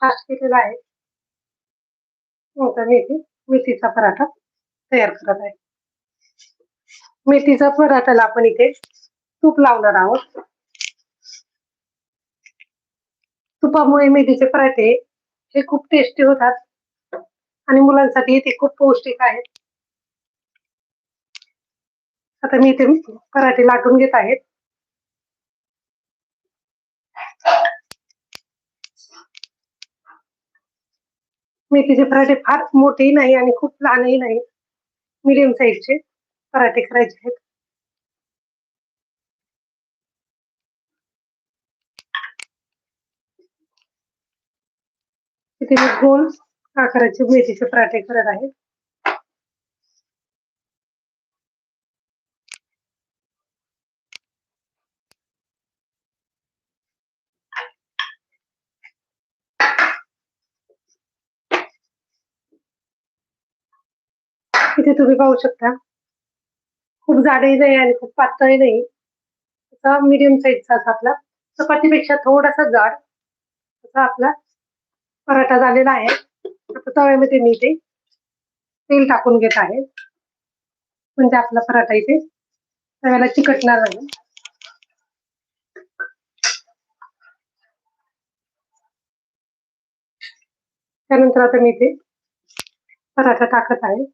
Fast केलेला आहे. आता मी इथे मेथीचा पराठा तयार करत आहे. मेथीचा पराठाला आपण इथे तूप लावणार आहोत. तुपामुळे मेथीचे पराठे हे खूप टेस्टी होतात आणि मुलांसाठी ते खूप पौष्टिक आहेत. आता मी इथे पराठे लाटून घेत आहेत. मेथीचे पराठे फार मोठेही नाही आणि खूप लहानही नाही, मीडियम साईजचे पराठे करायचे आहेत. इथे मी गोल आकाराचे मेथीचे पराठे करत आहे. इथे तुम्ही पाहू शकता, खूप जाडही नाही आणि खूप पातळही नाही, असा मीडियम साईजचा असा आपला चपातीपेक्षा थोडासा जाड असा आपला पराठा झालेला आहे. आता तव्यामध्ये मी ते तेल टाकून घेत आहे, म्हणजे आपला पराठा इथे तव्याला चिकटणार नाही. त्यानंतर आता मी इथे पराठा टाकत आहे.